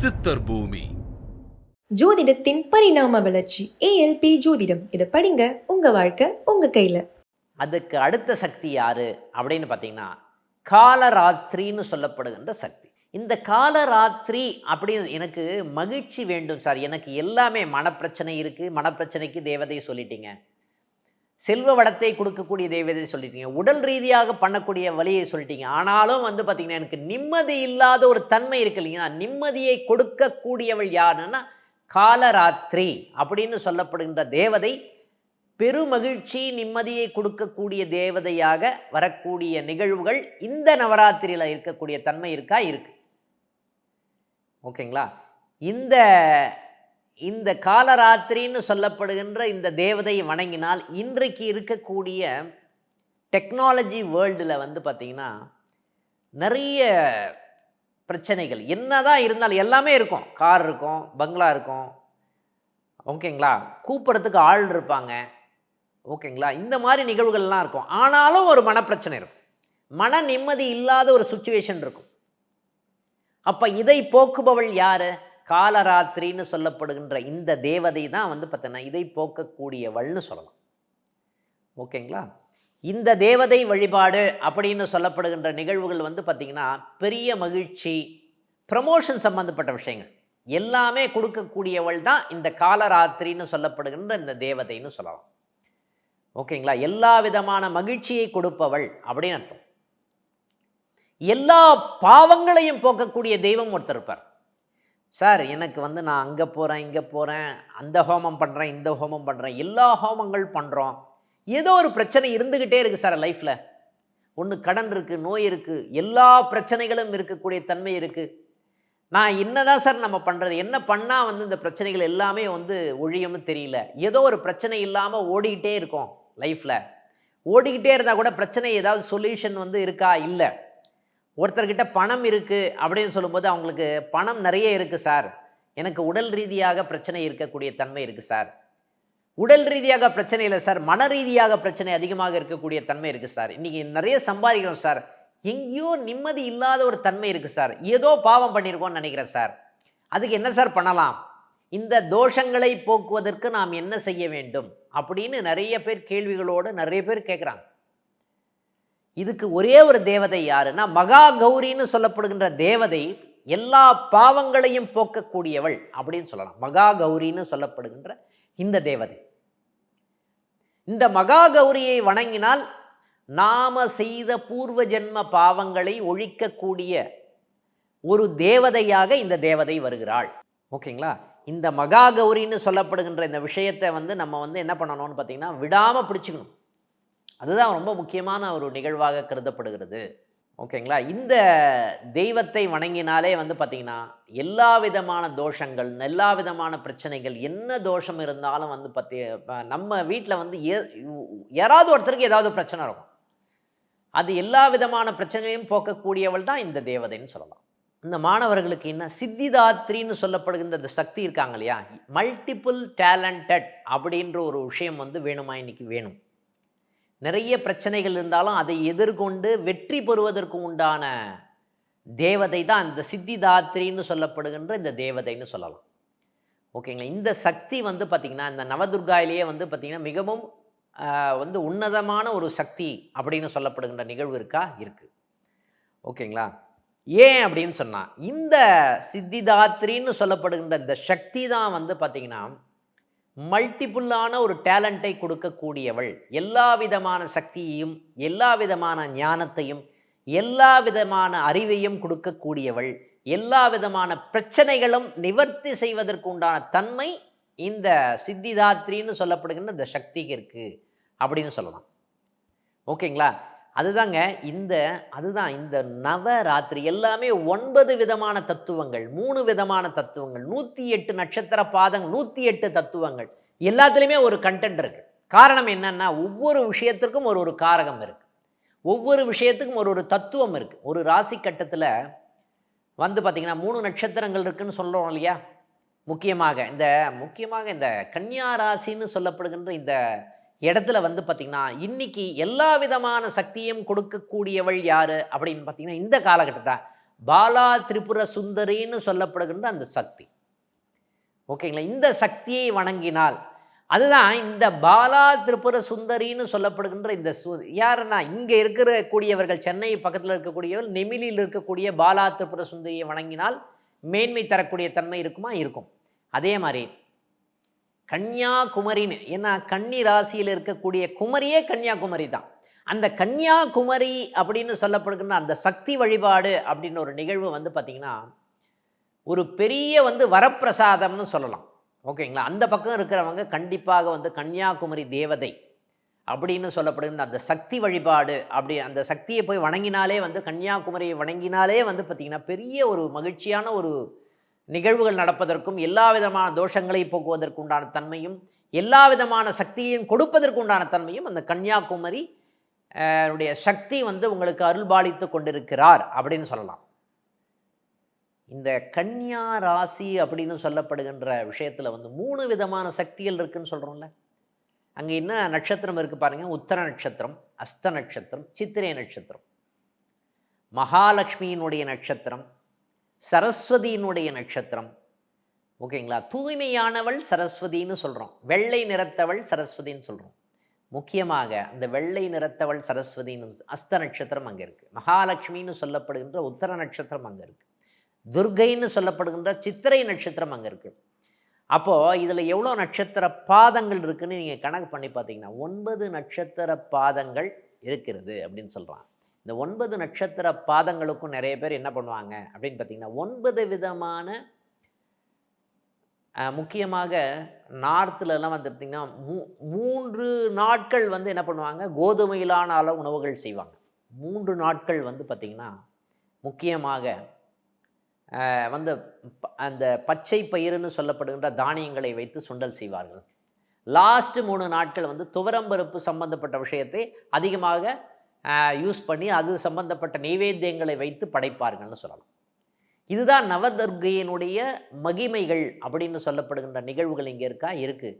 சித்தர் பூமி. ஜோதிடத்தின் பரிணாம வளர்ச்சி ஏஎல்பி ஜோதிடம். இதை படிங்க, உங்க வாழ்க்கை உங்க கையில. அதுக்கு அடுத்த சக்தி யாரு அப்படின்னு பார்த்தீங்கன்னா காலராத்திரின்னு சொல்லப்படுகின்ற சக்தி. இந்த காலராத்திரி அப்படின்னு எனக்கு மகிழ்ச்சி வேண்டும் சார், எனக்கு எல்லாமே மனப்பிரச்சனை இருக்குது, மனப்பிரச்சனைக்கு தேவதை சொல்லிட்டீங்க, செல்வ வளத்தை கொடுக்கக்கூடிய தேவதை சொல்லிட்டீங்க, உடல் ரீதியாக பண்ணக்கூடிய வழியை சொல்லிட்டீங்க, ஆனாலும் பார்த்தீங்கன்னா எனக்கு நிம்மதி இல்லாத ஒரு தன்மை இருக்கு இல்லைங்களா, நிம்மதியை கொடுக்கக்கூடியவள் யாருன்னா காலராத்திரி அப்படின்னு சொல்லப்படுகின்ற தேவதை பெருமகிழ்ச்சி நிம்மதியை கொடுக்கக்கூடிய தேவதையாக வரக்கூடிய நிகழ்வுகள் இந்த நவராத்திரியில் இருக்கக்கூடிய தன்மை இருக்கு. ஓகேங்களா? இந்த காலராத்திரின்னு சொல்லப்படுகின்ற இந்த தேவதையை வணங்கினால் இன்றைக்கு இருக்கக்கூடிய டெக்னாலஜி வேர்ல்டில் பார்த்தீங்கன்னா நிறைய பிரச்சனைகள் என்னதான் இருந்தாலும் எல்லாமே இருக்கும், கார் இருக்கும், பங்களா இருக்கும், ஓகேங்களா, கூப்பிட்றதுக்கு ஆள் இருப்பாங்க, ஓகேங்களா, இந்த மாதிரி நிகழ்வுகள்லாம் இருக்கும். ஆனாலும் ஒரு மனப்பிரச்சனை இருக்கும், மன நிம்மதி இல்லாத ஒரு சுச்சுவேஷன் இருக்கும். அப்போ இதை போக்குபவள் யார்? காலராத்திரின்னு சொல்லப்படுகின்ற இந்த தேவதை தான் பார்த்தீங்கன்னா இதை போக்கக்கூடியவள்னு சொல்லலாம். ஓகேங்களா? இந்த தேவதை வழிபாடு அப்படின்னு சொல்லப்படுகின்ற நிகழ்வுகள் பார்த்தீங்கன்னா பெரிய மகிழ்ச்சி, ப்ரமோஷன் சம்பந்தப்பட்ட விஷயங்கள் எல்லாமே கொடுக்கக்கூடியவள் தான் இந்த காலராத்திரின்னு சொல்லப்படுகின்ற இந்த தேவதைன்னு சொல்லலாம். ஓகேங்களா? எல்லா விதமான மகிழ்ச்சியை கொடுப்பவள் அப்படின்னு அர்த்தம். எல்லா பாவங்களையும் போக்கக்கூடிய தெய்வம் ஒருத்தர் இருப்பார். சார் எனக்கு நான் அங்கே போகிறேன், இங்கே போகிறேன், அந்த ஹோமம் பண்ணுறேன், இந்த ஹோமம் பண்ணுறேன், எல்லா ஹோமங்கள் பண்ணுறோம், ஏதோ ஒரு பிரச்சனை இருந்துக்கிட்டே இருக்குது சார் லைஃப்பில். ஒன்று கடன் இருக்குது, நோய் இருக்குது, எல்லா பிரச்சனைகளும் இருக்கக்கூடிய தன்மை இருக்குது. நான் என்னதான் சார் நம்ம பண்ணுறது, என்ன பண்ணால் இந்த பிரச்சனைகள் எல்லாமே ஒழியும்னு தெரியல, ஏதோ ஒரு பிரச்சனை இல்லாமல் ஓடிக்கிட்டே இருக்கோம் லைஃப்பில். ஓடிக்கிட்டே இருந்தால் கூட பிரச்சனை ஏதாவது சொல்யூஷன் இருக்கா? இல்லை. ஒருத்தர்கிட்ட பணம் இருக்குது அப்படின்னு சொல்லும்போது அவங்களுக்கு பணம் நிறைய இருக்குது சார், எனக்கு உடல் ரீதியாக பிரச்சனை இருக்கக்கூடிய தன்மை இருக்குது சார். உடல் ரீதியாக பிரச்சனை இல்லை சார், மன ரீதியாக பிரச்சனை அதிகமாக இருக்கக்கூடிய தன்மை இருக்குது சார். இன்றைக்கி நிறைய சம்பாதிக்கிறோம் சார், எங்கேயோ நிம்மதி இல்லாத ஒரு தன்மை இருக்குது சார், ஏதோ பாவம் பண்ணியிருக்கோம்னு நினைக்கிறேன் சார், அதுக்கு என்ன சார் பண்ணலாம், இந்த தோஷங்களை போக்குவதற்கு நாம் என்ன செய்ய வேண்டும் அப்படின்னு நிறைய பேர் கேள்விகளோடு நிறைய பேர் கேட்குறாங்க. இதுக்கு ஒரே ஒரு தேவதை யாருன்னா மகா கௌரின்னு சொல்லப்படுகின்ற தேவதை எல்லா பாவங்களையும் போக்கக்கூடியவள் அப்படின்னு சொல்லலாம். மகா கௌரின்னு சொல்லப்படுகின்ற இந்த தேவதை, இந்த மகா கௌரியை வணங்கினால் நாம செய்த பூர்வ ஜென்ம பாவங்களை ஒழிக்கக்கூடிய ஒரு தேவதையாக இந்த தேவதை வருகிறாள். ஓகேங்களா? இந்த மகா கௌரின்னு சொல்லப்படுகின்ற இந்த விஷயத்தை நம்ம என்ன பண்ணணும்னு பார்த்தீங்கன்னா விடாமல் பிடிச்சிக்கணும். அதுதான் ரொம்ப முக்கியமான ஒரு நிகழ்வாக கருதப்படுகிறது. ஓகேங்களா? இந்த தெய்வத்தை வணங்கினாலே பார்த்திங்கன்னா எல்லா விதமான தோஷங்கள், எல்லா விதமான பிரச்சனைகள், என்ன தோஷம் இருந்தாலும் நம்ம வீட்டில் யாராவது ஒருத்தருக்கு ஏதாவது பிரச்சனை இருக்கும், அது எல்லா விதமான பிரச்சனையும் போக்கக்கூடியவள் தான் இந்த தேவதைன்னு சொல்லலாம். இந்த மாணவர்களுக்கு என்ன சித்திதாத்ரின்னு சொல்லப்படுகின்ற இந்த சக்தி இருக்காங்க இல்லையா, மல்டிபிள் டேலண்டட் அப்படின்ற ஒரு விஷயம் வேணுமா? இன்னைக்கு வேணும். நிறைய பிரச்சனைகள் இருந்தாலும் அதை எதிர்கொண்டு வெற்றி பெறுவதற்கு உண்டான தேவதை தான் இந்த சித்திதாத்ரின்னு சொல்லப்படுகின்ற இந்த தேவதைன்னு சொல்லலாம். ஓகேங்களா? இந்த சக்தி பார்த்திங்கன்னா இந்த நவதுர்காயிலேயே பார்த்திங்கன்னா மிகவும் உன்னதமான ஒரு சக்தி அப்படின்னு சொல்லப்படுகின்ற நிகழ்வு இருக்குது. ஓகேங்களா? ஏன் அப்படின்னு சொன்னால் இந்த சித்திதாத்ரின்னு சொல்லப்படுகின்ற இந்த சக்தி தான் பார்த்திங்கன்னா மல்டிப்புல்லான ஒரு டேலண்ட்டை கொடுக்கக்கூடியவள், எல்லா விதமான சக்தியையும் எல்லா விதமான ஞானத்தையும் எல்லா விதமான அறிவையும் கொடுக்கக்கூடியவள், எல்லா விதமான பிரச்சனைகளும் நிவர்த்தி செய்வதற்கு உண்டான தன்மை இந்த சித்திதாத்ரின்னு சொல்லப்படுகின்ற இந்த சக்திக்கு இருக்குது அப்படின்னு சொல்லலாம். ஓகேங்களா? அதுதாங்க அதுதான் இந்த நவராத்திரி. எல்லாமே 9 விதமான தத்துவங்கள், 3 விதமான தத்துவங்கள், 108 நட்சத்திர பாதங்கள், 108 தத்துவங்கள், எல்லாத்துலேயுமே ஒரு கண்டென்ட் இருக்குது. காரணம் என்னன்னா ஒவ்வொரு விஷயத்திற்கும் ஒரு காரகம் இருக்குது, ஒவ்வொரு விஷயத்துக்கும் ஒரு தத்துவம் இருக்குது. ஒரு ராசி கட்டத்தில் பார்த்திங்கன்னா 3 நட்சத்திரங்கள் இருக்குதுன்னு சொல்கிறோம் இல்லையா. முக்கியமாக இந்த கன்னியா ராசின்னு சொல்லப்படுகின்ற இந்த இடத்துல பார்த்திங்கன்னா இன்றைக்கி எல்லா விதமான சக்தியும் கொடுக்கக்கூடியவள் யார் அப்படின்னு பார்த்திங்கன்னா இந்த காலகட்டத்தை பாலா திரிபுர சுந்தரின்னு சொல்லப்படுகின்ற அந்த சக்தி. ஓகேங்களா? இந்த சக்தியை வணங்கினால், அதுதான் இந்த பாலா திரிபுர சுந்தரின்னு சொல்லப்படுகின்ற இந்த யாருன்னா இங்கே இருக்கக்கூடியவர்கள், சென்னை பக்கத்தில் இருக்கக்கூடியவர்கள் நெமிலியில் இருக்கக்கூடிய பாலா திரிபுர சுந்தரியை வணங்கினால் மேன்மை தரக்கூடிய தன்மை இருக்குமா? இருக்கும். அதே மாதிரி கன்னியாகுமரின்னு, ஏன்னா கன்னி ராசியில் இருக்கக்கூடிய குமரியே கன்னியாகுமரி தான். அந்த கன்னியாகுமரி அப்படின்னு சொல்லப்படுகின்ற அந்த சக்தி வழிபாடு அப்படின்னு ஒரு நிகழ்வு வந்து பார்த்திங்கன்னா ஒரு பெரிய வரப்பிரசாதம்னு சொல்லலாம். ஓகேங்களா? அந்த பக்கம் இருக்கிறவங்க கண்டிப்பாக கன்னியாகுமரி தேவதை அப்படின்னு சொல்லப்படுகின்ற அந்த சக்தி வழிபாடு, அப்படி அந்த சக்தியை போய் வணங்கினாலே கன்னியாகுமரியை வணங்கினாலே பார்த்திங்கன்னா பெரிய ஒரு மகிழ்ச்சியான ஒரு நிகழ்வுகள் நடப்பதற்கும், எல்லா விதமான தோஷங்களை போக்குவதற்கு உண்டான தன்மையும், எல்லா விதமான சக்தியையும் கொடுப்பதற்கு உண்டான தன்மையும் அந்த கன்னியாகுமரி உடைய சக்தி உங்களுக்கு அருள்பாலித்து கொண்டிருக்கிறார் அப்படின்னு சொல்லலாம். இந்த கன்னியா ராசி அப்படின்னு சொல்லப்படுகின்ற விஷயத்தில் 3 விதமான சக்திகள் இருக்குன்னு சொல்கிறோம்ல. அங்கே என்ன நட்சத்திரம் இருக்குது பாருங்கள். உத்தர நட்சத்திரம், அஸ்த நட்சத்திரம், சித்திரை நட்சத்திரம். மகாலட்சுமியினுடைய நட்சத்திரம், சரஸ்வதியினுடைய நட்சத்திரம். ஓகேங்களா? தூய்மையானவள் சரஸ்வதின்னு சொல்கிறோம். வெள்ளை நிறத்தவள் சரஸ்வதின்னு சொல்கிறோம். முக்கியமாக அந்த வெள்ளை நிறத்தவள் சரஸ்வதின்னு அஸ்த நட்சத்திரம் அங்கே இருக்குது. மகாலட்சுமின்னு சொல்லப்படுகின்ற உத்தர நட்சத்திரம் அங்கே இருக்குது. துர்கைன்னு சொல்லப்படுகின்ற சித்திரை நட்சத்திரம் அங்கே இருக்குது. அப்போது இதில் எவ்வளோ நட்சத்திர பாதங்கள் இருக்குதுன்னு நீங்கள் கணக்கு பண்ணி பார்த்தீங்கன்னா 9 நட்சத்திர பாதங்கள் இருக்கிறது அப்படின்னு சொல்கிறான். இந்த 9 நட்சத்திர பாதங்களுக்கும் நிறைய பேர் என்ன பண்ணுவாங்க அப்படின்னு பார்த்தீங்கன்னா 9 விதமான, முக்கியமாக நார்த்துலலாம் பார்த்திங்கன்னா 3 நாட்கள் என்ன பண்ணுவாங்க, கோதுமையிலான உணவுகள் செய்வாங்க. 3 நாட்கள் பார்த்திங்கன்னா முக்கியமாக அந்த பச்சை பயிறுன்னு சொல்லப்படுகின்ற தானியங்களை வைத்து சுண்டல் செய்வார்கள். லாஸ்ட்டு 3 நாட்கள் துவரம்பருப்பு சம்பந்தப்பட்ட விஷயத்தை அதிகமாக யூஸ் பண்ணி அது சம்பந்தப்பட்ட நைவேத்தியங்களை வைத்து படைப்பார்கள்னு சொல்லலாம். இதுதான் நவதுர்க்கையினுடைய மகிமைகள் அப்படின்னு சொல்லப்படுகின்ற நிகழ்வுகள் இங்கே இருக்கா? இருக்குது.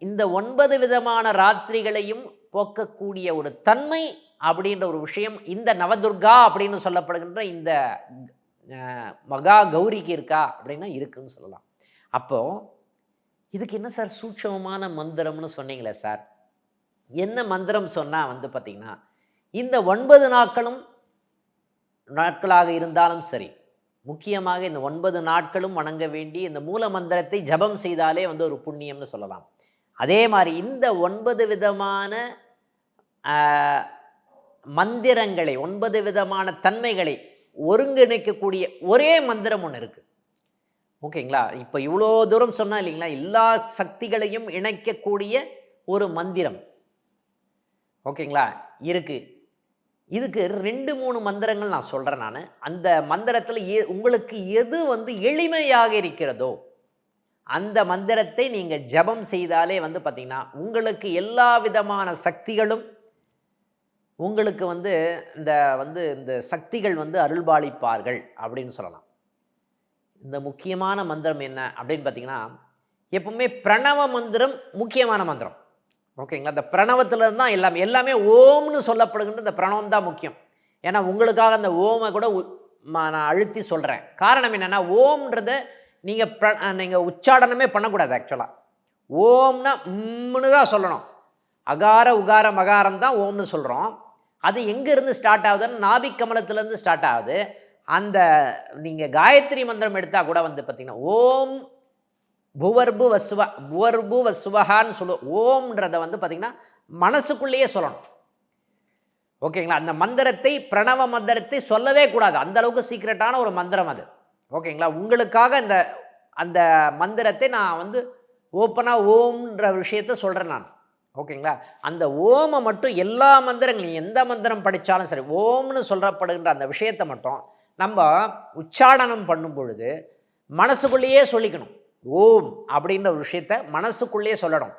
இந்த 9 விதமான ராத்திரிகளையும் போக்கக்கூடிய ஒரு தன்மை அப்படின்ற ஒரு விஷயம் இந்த நவதுர்கா அப்படின்னு சொல்லப்படுகின்ற இந்த மகா கௌரிக்கு இருக்கா அப்படின்னா இருக்குன்னு சொல்லலாம். அப்போது இதுக்கு என்ன சார் சூட்சமமான மந்திரம்னு சொன்னீங்களே சார், என்ன மந்திரம் சொன்னால் பார்த்திங்கன்னா இந்த 9 நாட்களாக இருந்தாலும் சரி, முக்கியமாக இந்த 9 நாட்களும் வணங்க வேண்டி இந்த மூல மந்திரத்தை ஜபம் செய்தாலே ஒரு புண்ணியம்னு சொல்லலாம். அதே மாதிரி இந்த 9 விதமான மந்திரங்களை, 9 விதமான தன்மைகளை ஒருங்கிணைக்கக்கூடிய ஒரே மந்திரம் ஒன்று இருக்குது. ஓகேங்களா? இப்போ இவ்வளோ தூரம் சொன்னால் இல்லைங்களா, எல்லா சக்திகளையும் இணைக்கக்கூடிய ஒரு மந்திரம் ஓகேங்களா இருக்குது. இதுக்கு 2-3 மந்திரங்கள் நான் சொல்கிறேன். நான் அந்த மந்திரத்தில் உங்களுக்கு எது எளிமையாக இருக்கிறதோ அந்த மந்திரத்தை நீங்கள் ஜபம் செய்தாலே பார்த்திங்கன்னா உங்களுக்கு எல்லா விதமான சக்திகளும் உங்களுக்கு இந்த சக்திகள் அருள்பாலிப்பார்கள் அப்படின்னு சொல்லலாம். இந்த முக்கியமான மந்திரம் என்ன அப்படின்னு பார்த்திங்கன்னா, எப்பவுமே பிரணவ மந்திரம் முக்கியமான மந்திரம். ஓகேங்களா? இந்த பிரணவத்தில் தான் எல்லாமே ஓம்னு சொல்லப்படுகின்ற இந்த பிரணவம் தான் முக்கியம். ஏன்னா உங்களுக்காக அந்த ஓமை கூட நான் அழுத்தி சொல்கிறேன். காரணம் என்னென்னா, ஓம்ன்றதை நீங்கள் உச்சாடனமே பண்ணக்கூடாது. ஆக்சுவலாக ஓம்னா ம்னு தான் சொல்லணும். அகார உகார மகாரம் தான் ஓம்னு சொல்கிறோம். அது எங்கேருந்து ஸ்டார்ட் ஆகுதுன்னு நாபிக் கமலத்துலேருந்து ஸ்டார்ட் ஆகுது. அந்த நீங்கள் காயத்ரி மந்திரம் எடுத்தால் கூட பார்த்திங்கன்னா ஓம் புவர்பு வசுவஹான்னு சொல்லுவோம். ஓம்ன்றதை பார்த்திங்கன்னா மனசுக்குள்ளேயே சொல்லணும். ஓகேங்களா? அந்த மந்திரத்தை, பிரணவ மந்திரத்தை சொல்லவே கூடாது. அந்தளவுக்கு சீக்ரெட்டான ஒரு மந்திரம் அது. ஓகேங்களா? உங்களுக்காக அந்த மந்திரத்தை நான் ஓப்பனாக ஓம்ன்ற விஷயத்தை சொல்கிறேன் நான். ஓகேங்களா? அந்த ஓமை மட்டும் எல்லா மந்திரங்களும் எந்த மந்திரம் படித்தாலும் சரி, ஓம்னு சொல்லப்படுகின்ற அந்த விஷயத்தை மட்டும் நம்ம உச்சாடனம் பண்ணும் பொழுது மனசுக்குள்ளேயே சொல்லிக்கணும். ஓம் அப்படின்ற ஒரு விஷயத்த மனசுக்குள்ளேயே சொல்லணும்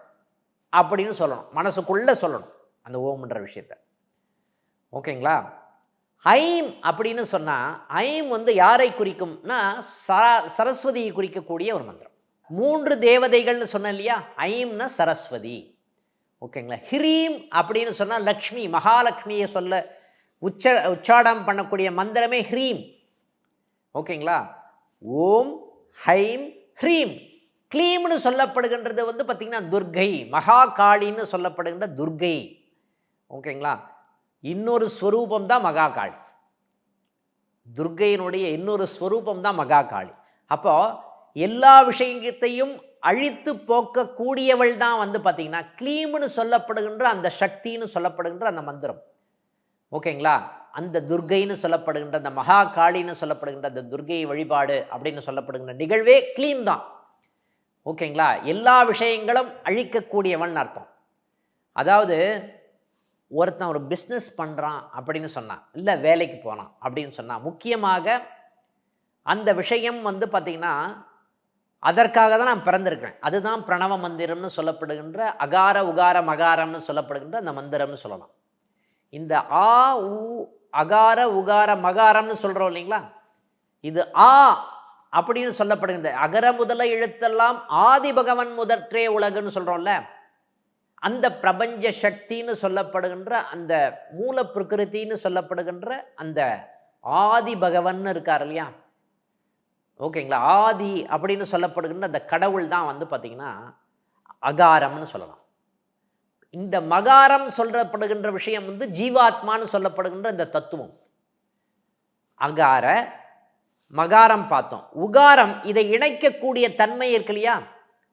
அப்படின்னு சொல்லணும். மனசுக்குள்ளே சொல்லணும் அந்த ஓம்ன்ற விஷயத்த. ஓகேங்களா? ஐம் அப்படின்னு சொன்னால், ஐம் யாரை குறிக்கும்னா சரஸ்வதியை குறிக்கக்கூடிய ஒரு மந்திரம். 3 தேவதைகள்னு சொன்னேன் இல்லையா? ஐம்னா சரஸ்வதி. ஓகேங்களா? ஹிரீம் அப்படின்னு சொன்னால் லக்ஷ்மி, மகாலட்சுமியை உச்சாடம் பண்ணக்கூடிய மந்திரமே ஹ்ரீம். ஓகேங்களா? ஓம் ஹைம் ஹ்ரீம். க்ளீம்னு சொல்லப்படுகின்றது வந்து பார்த்திங்கன்னா துர்கை, மகா காளின்னு சொல்லப்படுகின்ற துர்கை. ஓகேங்களா? இன்னொரு ஸ்வரூபம் தான் மகா காளி. துர்கையினுடைய இன்னொரு ஸ்வரூபம் தான் மகா காளி. அப்போ எல்லா விஷயத்தையும் அழித்து போக்கக்கூடியவள் தான் வந்து பார்த்திங்கன்னா க்ளீம்னு சொல்லப்படுகின்ற அந்த சக்தின்னு சொல்லப்படுகின்ற அந்த மந்திரம். ஓகேங்களா? அந்த துர்கைன்னு சொல்லப்படுகின்ற அந்த மகா காளின்னு சொல்லப்படுகின்ற அந்த துர்கை வழிபாடு அப்படின்னு சொல்லப்படுகின்ற நிகழ்வே க்ளீம் தான். ஓகேங்களா? எல்லா விஷயங்களும் அழிக்கக்கூடியவன் அர்த்தம். அதாவது ஒருத்தன் ஒரு பிஸ்னஸ் பண்ணுறான் அப்படின்னு சொன்னான், இல்லை வேலைக்கு போனான் அப்படின்னு சொன்னான், முக்கியமாக அந்த விஷயம் வந்து பார்த்திங்கன்னா அதற்காக தான் நான் பிறந்திருக்கிறேன். அதுதான் பிரணவ மந்திரம்னு சொல்லப்படுகின்ற அகார உகார மகாரம்னு சொல்லப்படுகின்ற அந்த மந்திரம்னு சொல்லலாம். இந்த ஆ உ அகார உகார மகாரம்னு சொல்கிறோம் இல்லைங்களா, இது ஆ அப்படின்னு சொல்லப்படுகின்ற அகர முதல எழுத்தெல்லாம் ஆதி பகவன் முதற்றே உலகுன்னு சொல்கிறோம்ல, அந்த பிரபஞ்ச சக்தின்னு சொல்லப்படுகின்ற அந்த மூல பிரகிருத்தின்னு சொல்லப்படுகின்ற அந்த ஆதி பகவன் இருக்கார் இல்லையா, ஓகேங்களா, ஆதி அப்படின்னு சொல்லப்படுகின்ற அந்த கடவுள் தான் வந்து பார்த்திங்கன்னா அகாரம்னு சொல்லலாம். இந்த மகாரம் சொல்லப்படுகின்ற விஷயம் வந்து ஜீவாத்மான்னு சொல்லப்படுகின்ற இந்த தத்துவம். அகார மகாரம் பார்த்தோம். உகாரம் இதை இணைக்கக்கூடிய தன்மை இருக்கு இல்லையா,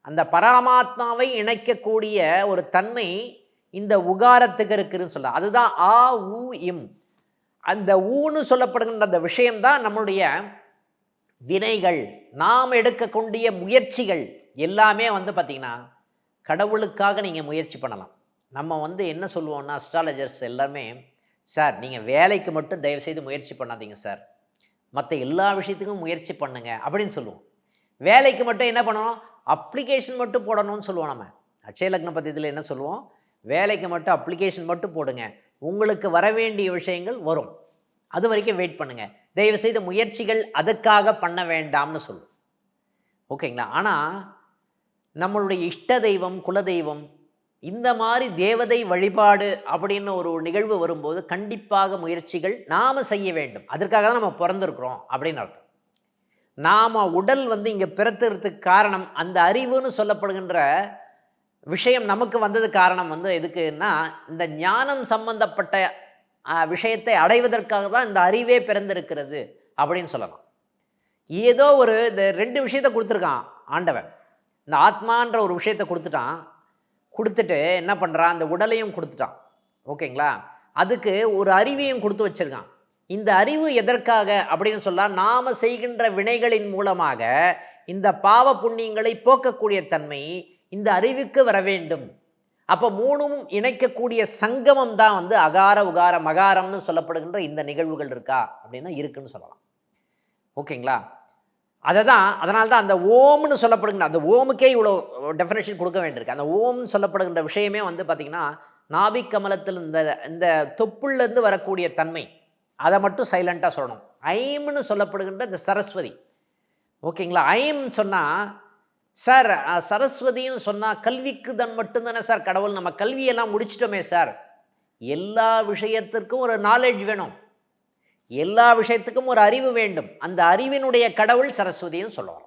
அந்த பரமாத்மாவை இணைக்கக்கூடிய ஒரு தன்மை இந்த உகாரத்துக்கு இருக்குன்னு சொல்ல, அதுதான் ஆ உ இம். அந்த ஊன்னு சொல்லப்படுகின்ற அந்த விஷயம்தான் நம்முடைய வினைகள், நாம் எடுக்கக்கூடிய முயற்சிகள் எல்லாமே வந்து பார்த்திங்கன்னா கடவுளுக்காக நீங்கள் முயற்சி பண்ணலாம். நம்ம வந்து என்ன சொல்லுவோம்னா அஸ்ட்ராலஜர்ஸ் எல்லாருமே, சார் நீங்கள் வேலைக்கு மட்டும் தயவுசெய்து முயற்சி பண்ணாதீங்க சார், மற்ற எல்லா விஷயத்துக்கும் முயற்சி பண்ணுங்க அப்படின்னு சொல்லுவோம். வேலைக்கு மட்டும் என்ன பண்ணணும், அப்ளிகேஷன் மட்டும் போடணும்னு சொல்லுவோம். நம்ம அட்சய லக்ன பத்தியத்தில் என்ன சொல்லுவோம், வேலைக்கு மட்டும் அப்ளிகேஷன் மட்டும் போடுங்க, உங்களுக்கு வர வேண்டிய விஷயங்கள் வரும், அது வரைக்கும் வெயிட் பண்ணுங்க, தயவுசெய்து முயற்சிகள் அதுக்காக பண்ண வேண்டாம்னு சொல்லுவோம். ஓகேங்களா? ஆனால் நம்மளுடைய இஷ்ட தெய்வம், குலதெய்வம், இந்த மாதிரி தேவதை வழிபாடு அப்படின்னு ஒரு நிகழ்வு வரும்போது கண்டிப்பாக முயற்சிகள் நாம் செய்ய வேண்டும். அதற்காக தான் நம்ம பிறந்திருக்கிறோம் அப்படின்னு அர்த்தம். நாம் உடல் வந்து இங்கே பிறத்துறதுக்கு காரணம் அந்த அறிவுன்னு சொல்லப்படுகின்ற விஷயம் நமக்கு வந்தது காரணம் வந்து எதுக்குன்னா, இந்த ஞானம் சம்பந்தப்பட்ட விஷயத்தை அடைவதற்காக தான் இந்த அறிவே பிறந்திருக்கிறது அப்படின்னு சொல்லலாம். ஏதோ ஒரு இந்த 2 விஷயத்தை கொடுத்துருக்கான் ஆண்டவன். இந்த ஆத்மான்ற ஒரு விஷயத்தை கொடுத்துட்டு என்ன பண்ணுறான், அந்த உடலையும் கொடுத்துட்டான். ஓகேங்களா? அதுக்கு ஒரு அறிவையும் கொடுத்து வச்சிருக்கான். இந்த அறிவு எதற்காக அப்படின்னு சொன்னால், நாம் செய்கின்ற வினைகளின் மூலமாக இந்த பாவ புண்ணியங்களை போக்கக்கூடிய தன்மை இந்த அறிவுக்கு வர வேண்டும். அப்போ 3ம் இணைக்கக்கூடிய சங்கமம் தான் வந்து அகார உகார மகாரம்னு சொல்லப்படுகின்ற இந்த நிகழ்வுகள் இருக்கா அப்படின்னா இருக்குன்னு சொல்லலாம். ஓகேங்களா? அதனால்தான் அந்த ஓம்னு சொல்லப்படுகின்ற அந்த ஓமுக்கே இவ்வளோ டெஃபினேஷன் கொடுக்க வேண்டியிருக்கு. அந்த ஓம்னு சொல்லப்படுகின்ற விஷயமே வந்து பார்த்திங்கன்னா நாபிக் கமலத்தில் இந்த தொப்புள்லேருந்து வரக்கூடிய தன்மை, அதை மட்டும் சைலண்ட்டாக சொல்லணும். ஐம்னு சொல்லப்படுகின்ற இந்த சரஸ்வதி. ஓகேங்களா? ஐம் சொன்னால் சார், சரஸ்வதின்னு சொன்னால் கல்விக்கு தான் மட்டும்தானே சார் கடவுள், நம்ம கல்வியெல்லாம் முடிச்சிட்டோமே சார். எல்லா விஷயத்திற்கும் ஒரு நாலேஜ் வேணும், எல்லா விஷயத்துக்கும் ஒரு அறிவு வேண்டும். அந்த அறிவினுடைய கடவுள் சரஸ்வதின்னு சொல்லுவார்.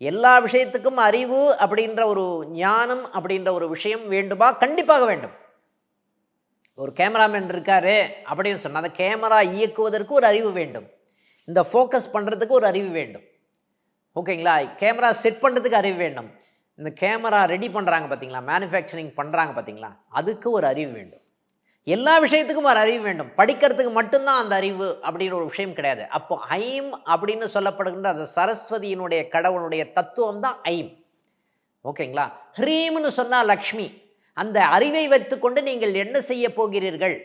எல்லா விஷயத்துக்கும் அறிவு அப்படின்ற ஒரு ஞானம் அப்படின்ற ஒரு விஷயம் வேண்டுமா? கண்டிப்பாக வேண்டும். ஒரு கேமராமேன் இருக்காரு அப்படின்னு சொன்னால் அந்த கேமரா இயக்குவதற்கு ஒரு அறிவு வேண்டும், இந்த ஃபோக்கஸ் பண்ணுறதுக்கு ஒரு அறிவு வேண்டும். ஓகேங்களா? கேமரா செட் பண்ணுறதுக்கு அறிவு வேண்டும். இந்த கேமரா ரெடி பண்ணுறாங்க பார்த்தீங்களா, மேனுஃபேக்சரிங் பண்ணுறாங்க பார்த்தீங்களா, அதுக்கு ஒரு அறிவு வேண்டும். எல்லா விஷயத்துக்கும் ஒரு அறிவு வேண்டும். படிக்கிறதுக்கு மட்டும்தான் அந்த அறிவு அப்படின்னு ஒரு விஷயம் கிடையாது. அப்போ ஐம் அப்படின்னு சொல்லப்படுகின்ற அந்த சரஸ்வதியினுடைய கடவுளுடைய தத்துவம் தான் ஐம். ஓகேங்களா? ஹ்ரீம்னு சொன்னால் லக்ஷ்மி. அந்த அறிவை வைத்துக்கொண்டு நீங்கள் என்ன செய்ய போகிறீர்கள்?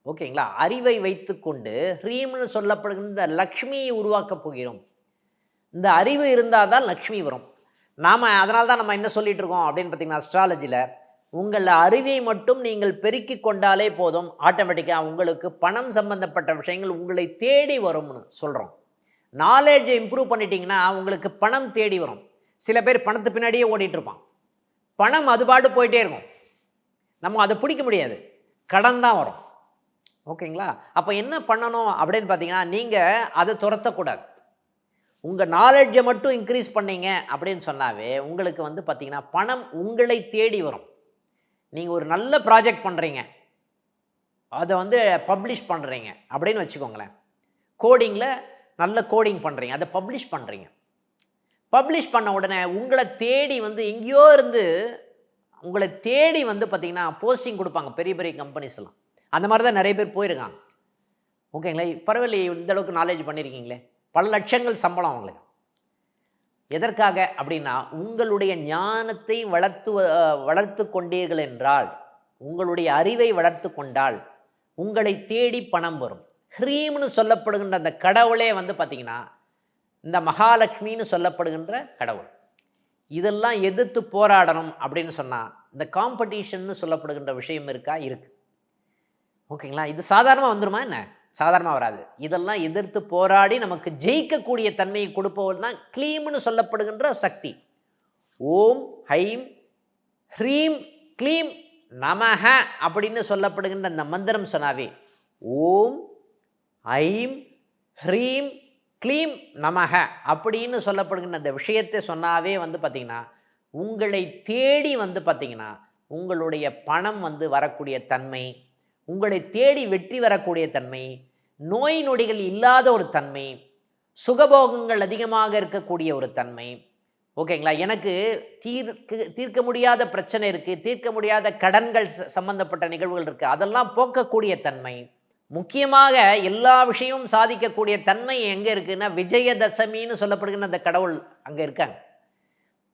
ஓகேங்களா? அறிவை வைத்துக்கொண்டு ஹ்ரீம்னு சொல்லப்படுகின்ற லக்ஷ்மியை உருவாக்கப் போகிறோம். இந்த அறிவு இருந்தால் தான் லக்ஷ்மி வரும். அதனால தான் நம்ம என்ன சொல்லிட்டு இருக்கோம் அப்படின்னு பார்த்தீங்கன்னா, அஸ்ட்ராலஜியில் உங்கள் அறிவை மட்டும் நீங்கள் பெருக்கி கொண்டாலே போதும், ஆட்டோமேட்டிக்காக உங்களுக்கு பணம் சம்பந்தப்பட்ட விஷயங்கள் உங்களை தேடி வரும்னு சொல்கிறோம். நாலேஜை இம்ப்ரூவ் பண்ணிட்டீங்கன்னா உங்களுக்கு பணம் தேடி வரும். சில பேர் பணத்து பின்னாடியே ஓடிட்டு இருப்பான், பணம் அது பாட்டு போயிட்டே இருக்கும், நம்ம அதை பிடிக்க முடியாது, கடன் தான் வரும். ஓகேங்களா? அப்போ என்ன பண்ணணும் அப்படின்னு பார்த்தீங்கன்னா, நீங்கள் அதை துரத்தக்கூடாது. உங்கள் நாலெட்ஜை மட்டும் இன்க்ரீஸ் பண்ணீங்க அப்படின்னு சொன்னாவே உங்களுக்கு வந்து பார்த்தீங்கன்னா, பணம் உங்களை தேடி வரும். நீங்கள் ஒரு நல்ல ப்ராஜெக்ட் பண்ணுறீங்க, அதை வந்து பப்ளிஷ் பண்ணுறீங்க அப்படின்னு வச்சுக்கோங்களேன். கோடிங்கில் நல்ல கோடிங் பண்ணுறீங்க, அதை பப்ளிஷ் பண்ணுறீங்க. பப்ளிஷ் பண்ண உடனே உங்களை தேடி வந்து எங்கேயோ இருந்து உங்களை தேடி வந்து பார்த்தீங்கன்னா போஸ்டிங் கொடுப்பாங்க பெரிய பெரிய கம்பெனிஸ்லாம். அந்த மாதிரி தான் நிறைய பேர் போயிருக்காங்க. ஓகேங்களா? பரவாயில்லையே, இந்த அளவுக்கு நாலேஜ் பண்ணியிருக்கீங்களே, பல லட்சங்கள் சம்பளம் அவங்களுக்கு. எதற்காக அப்படின்னா, உங்களுடைய ஞானத்தை வளர்த்து கொண்டீர்கள் என்றால், உங்களுடைய அறிவை வளர்த்து கொண்டால் உங்களை தேடி பணம் வரும். ஹ்ரீம்னு சொல்லப்படுகின்ற அந்த கடவுளே வந்து பார்த்தீங்கன்னா, இந்த மகாலட்சுமின்னு சொல்லப்படுகின்ற கடவுள். இதெல்லாம் எதிர்த்து போராடணும் அப்படின்னு சொன்னால், இந்த காம்படிஷன்னு சொல்லப்படுகின்ற விஷயம் இருக்கா? இருக்குது. ஓகேங்களா? இது சாதாரணமாக வந்துருமா என்ன? சாதாரணமாக வராது. இதெல்லாம் எதிர்த்து போராடி நமக்கு ஜெயிக்கக்கூடிய தன்மையை கொடுப்பவள் தான் க்ளீம்னு சொல்லப்படுகின்ற சக்தி. ஓம் ஹைம் ஹ்ரீம் க்ளீம் நமஹ அப்படின்னு சொல்லப்படுகின்ற அந்த மந்திரம் சொன்னாவே, ஓம் ஐம் ஹ்ரீம் க்ளீம் நமஹ அப்படின்னு சொல்லப்படுகின்ற அந்த விஷயத்தை சொன்னாவே வந்து பார்த்திங்கன்னா, உங்களை தேடி வந்து பார்த்திங்கன்னா உங்களுடைய பணம் வந்து வரக்கூடிய தன்மை, உங்களை தேடி வெற்றி வரக்கூடிய தன்மை, நோய் நொடிகள் இல்லாத ஒரு தன்மை, சுகபோகங்கள் அதிகமாக இருக்கக்கூடிய ஒரு தன்மை. ஓகேங்களா? எனக்கு தீர்க்க முடியாத பிரச்சனை இருக்குது, தீர்க்க முடியாத கடன்கள் சம்பந்தப்பட்ட நிகழ்வுகள் இருக்குது, அதெல்லாம் போக்கக்கூடிய தன்மை. முக்கியமாக எல்லா விஷயமும் சாதிக்கக்கூடிய தன்மை எங்கே இருக்குன்னா, விஜயதசமின்னு சொல்லப்படுகிற அந்த கடவுள் அங்கே இருக்காங்க.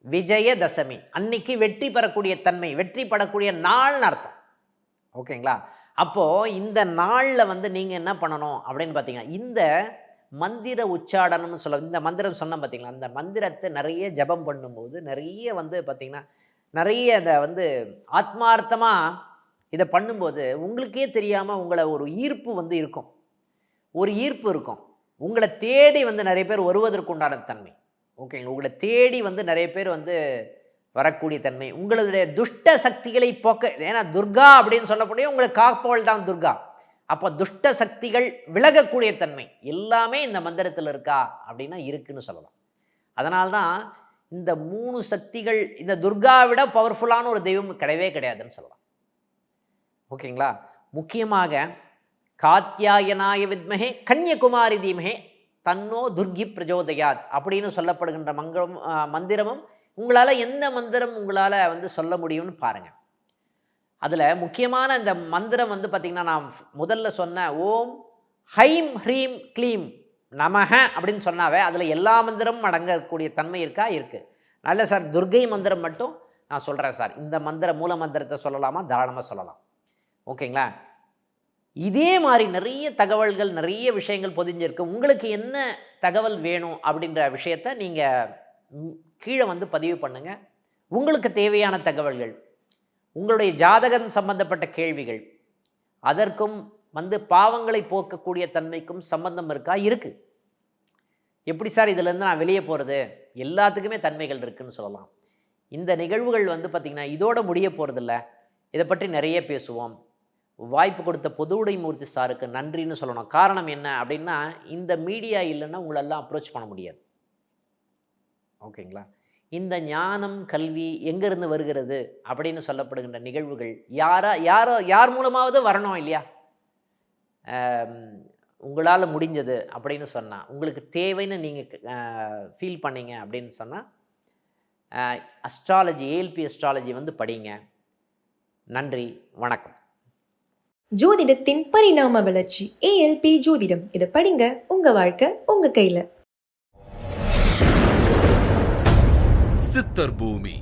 விஜயதசமி அன்னைக்கு வெற்றி பெறக்கூடிய தன்மை, வெற்றி படக்கூடிய நாள்னு அர்த்தம். ஓகேங்களா? அப்போது இந்த நாளில் வந்து நீங்கள் என்ன பண்ணணும் அப்படின்னு பார்த்தீங்கன்னா, இந்த மந்திர உச்சாடனம்னு சொல்ல, இந்த மந்திரம் சொன்ன பார்த்தீங்களா, அந்த மந்திரத்தை நிறைய ஜபம் பண்ணும்போது நிறைய வந்து பார்த்திங்கன்னா நிறைய அதை வந்து ஆத்மார்த்தமாக இதை பண்ணும்போது உங்களுக்கே தெரியாமல் உங்களை ஒரு ஈர்ப்பு வந்து இருக்கும். ஒரு ஈர்ப்பு இருக்கும். உங்களை தேடி வந்து நிறைய பேர் வருவதற்குண்டான தன்மை. ஓகேங்களா? உங்களை தேடி வந்து நிறைய பேர் வந்து வரக்கூடிய தன்மை, உங்களுடைய துஷ்ட சக்திகளை போக்க. ஏன்னா துர்கா அப்படின்னு சொல்லக்கூடிய உங்களை காப்பவள் தான் துர்கா. அப்போ துஷ்ட சக்திகள் விலகக்கூடிய தன்மை எல்லாமே இந்த மந்திரத்தில் இருக்கா அப்படின்னா இருக்குன்னு சொல்லலாம். அதனால்தான் இந்த 3 சக்திகள் இந்த துர்காவை விட பவர்ஃபுல்லான ஒரு தெய்வம் கிடையவே கிடையாதுன்னு சொல்லலாம். ஓகேங்களா? முக்கியமாக காத்யாயனாய வித்மஹே கன்யகுமாரி தீமஹே தன்னோ துர்கி பிரஜோதயாத் அப்படின்னு சொல்லப்படுகின்ற மந்திரமும் உங்களால் எந்த மந்திரம் உங்களால் வந்து சொல்ல முடியும்னு பாருங்கள். அதில் முக்கியமான இந்த மந்திரம் வந்து பார்த்திங்கன்னா, நான் முதல்ல சொன்ன ஓம் ஹைம் ஹ்ரீம் க்ளீம் நமஹ அப்படின்னு சொன்னாவே அதில் எல்லா மந்திரமும் அடங்கக்கூடிய தன்மை இருக்கா? இருக்குது. நல்ல சார், துர்கை மந்திரம் மட்டும் நான் சொல்கிறேன் சார், இந்த மூல மந்திரத்தை சொல்லலாமா? தாராளமாக சொல்லலாம். ஓகேங்களா? இதே மாதிரி நிறைய தகவல்கள், நிறைய விஷயங்கள் பொதிஞ்சிருக்கு. உங்களுக்கு என்ன தகவல் வேணும் அப்படின்ற விஷயத்தை நீங்கள் கீழே வந்து பதிவு பண்ணுங்கள். உங்களுக்கு தேவையான தகவல்கள், உங்களுடைய ஜாதகம் சம்பந்தப்பட்ட கேள்விகள், அதற்கும் வந்து பாவங்களை போக்கக்கூடிய தன்மைக்கும் சம்பந்தம் இருக்கா? இருக்குது. எப்படி சார் இதிலேருந்து நான் வெளியே போகிறது? எல்லாத்துக்குமே தன்மைகள் இருக்குதுன்னு சொல்லலாம். இந்த நிகழ்வுகள் வந்து பார்த்திங்கன்னா இதோட முடிய போகிறதில்ல. இதை பற்றி நிறைய பேசுவோம். வாய்ப்பு கொடுத்த பொதுவுடைமூர்த்தி சாருக்கு நன்றின்னு சொல்லணும். காரணம் என்ன அப்படின்னா, இந்த மீடியா இல்லைன்னா உங்களெல்லாம் அப்ரோச் பண்ண முடியாது. ஓகேங்களா? இந்த ஞானம் கல்வி எங்கேருந்து வருகிறது அப்படின்னு சொல்லப்படுகின்ற நிகழ்வுகள் யார் மூலமாவது வரணும் இல்லையா? உங்களால் முடிஞ்சது அப்படின்னு சொன்னால், உங்களுக்கு தேவைன்னு நீங்கள் ஃபீல் பண்ணீங்க அப்படின்னு சொன்னால், அஸ்ட்ராலஜி ஏஎல்பி அஸ்ட்ராலஜி வந்து படிங்க. நன்றி, வணக்கம். ஜோதிடத்தின் பரிணாம வளர்ச்சி ஏஎல்பி ஜோதிடம், இதை படிங்க. உங்கள் வாழ்க்கை உங்கள் கையில். சித்தர் பூமி.